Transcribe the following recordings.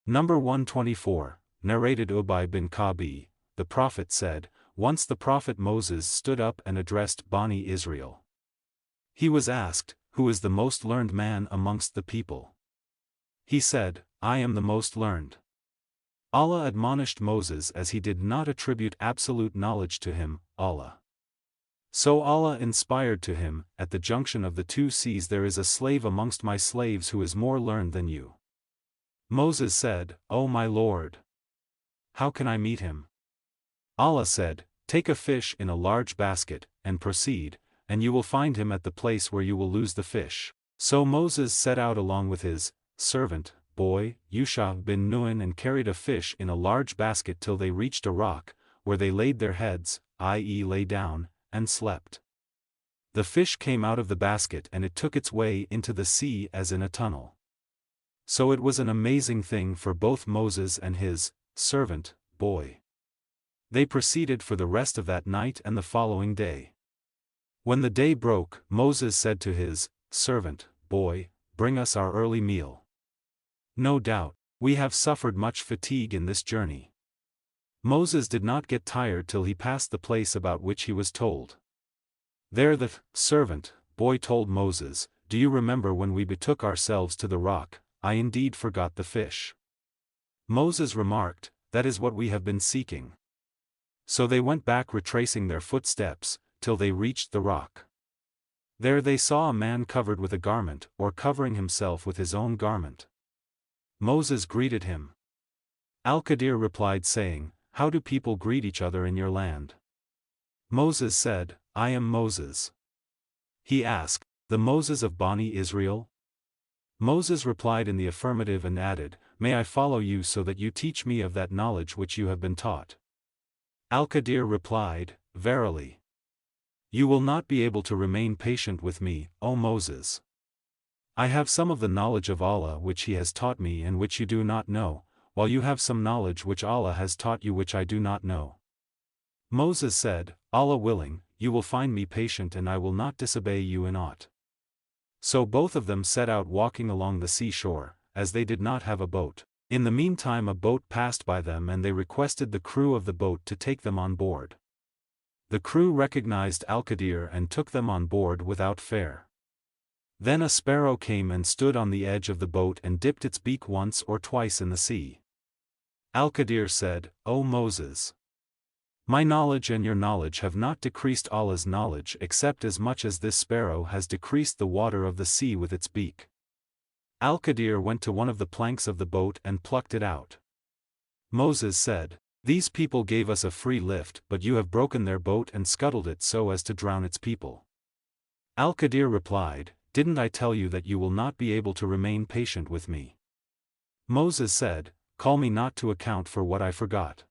Number 124, narrated Ubay bin Kabi, the Prophet said, once the Prophet Moses stood up and addressed Bani Israel. He was asked, who is the most learned man amongst the people? He said, I am the most learned. Allah admonished Moses as he did not attribute absolute knowledge to him, Allah. So Allah inspired to him, at the junction of the two seas there is a slave amongst my slaves who is more learned than you. Moses said, O my Lord! How can I meet him? Allah said, take a fish in a large basket, and proceed, and you will find him at the place where you will lose the fish. So Moses set out along with his servant, boy, Yusha bin Nun, and carried a fish in a large basket till they reached a rock, where they laid their heads, i.e. lay down, and slept. The fish came out of the basket and it took its way into the sea as in a tunnel. So it was an amazing thing for both Moses and his servant, boy. They proceeded for the rest of that night and the following day. When the day broke, Moses said to his servant, boy, bring us our early meal. No doubt, we have suffered much fatigue in this journey. Moses did not get tired till he passed the place about which he was told. There the servant, boy told Moses, do you remember when we betook ourselves to the rock? I indeed forgot the fish. Moses remarked, that is what we have been seeking. So they went back retracing their footsteps, till they reached the rock. There they saw a man covered with a garment, or covering himself with his own garment. Moses greeted him. Al-Qadir replied saying, how do people greet each other in your land? Moses said, I am Moses. He asked, the Moses of Bani Israel? Moses replied in the affirmative and added, may I follow you so that you teach me of that knowledge which you have been taught? Al-Qadir replied, verily. You will not be able to remain patient with me, O Moses. I have some of the knowledge of Allah which He has taught me and which you do not know, while you have some knowledge which Allah has taught you which I do not know. Moses said, Allah willing, you will find me patient and I will not disobey you in aught. So both of them set out walking along the seashore, as they did not have a boat. In the meantime a boat passed by them and they requested the crew of the boat to take them on board. The crew recognized Al-Qadir and took them on board without fare. Then a sparrow came and stood on the edge of the boat and dipped its beak once or twice in the sea. Al-Qadir said, O Moses! My knowledge and your knowledge have not decreased Allah's knowledge except as much as this sparrow has decreased the water of the sea with its beak. Al-Qadir went to one of the planks of the boat and plucked it out. Moses said, these people gave us a free lift but you have broken their boat and scuttled it so as to drown its people. Al-Qadir replied, didn't I tell you that you will not be able to remain patient with me? Moses said, call me not to account for what I forgot.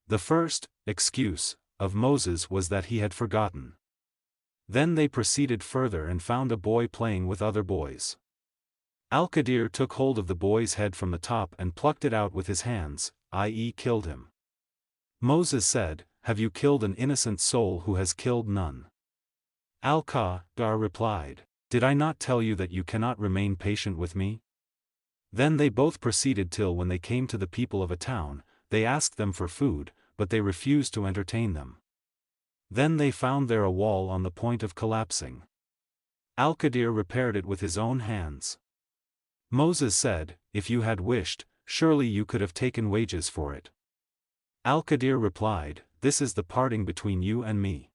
The first excuse of Moses was that he had forgotten. Then they proceeded further and found a boy playing with other boys. Al-Qadir took hold of the boy's head from the top and plucked it out with his hands, i.e. killed him. Moses said, have you killed an innocent soul who has killed none? Al-Qadir replied, did I not tell you that you cannot remain patient with me? Then they both proceeded till when they came to the people of a town, they asked them for food, but they refused to entertain them. Then they found there a wall on the point of collapsing. Al-Qadir repaired it with his own hands. Moses said, if you had wished, surely you could have taken wages for it. Al-Qadir replied, this is the parting between you and me.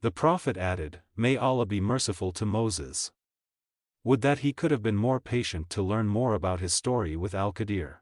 The Prophet added, may Allah be merciful to Moses. Would that he could have been more patient to learn more about his story with Al-Qadir.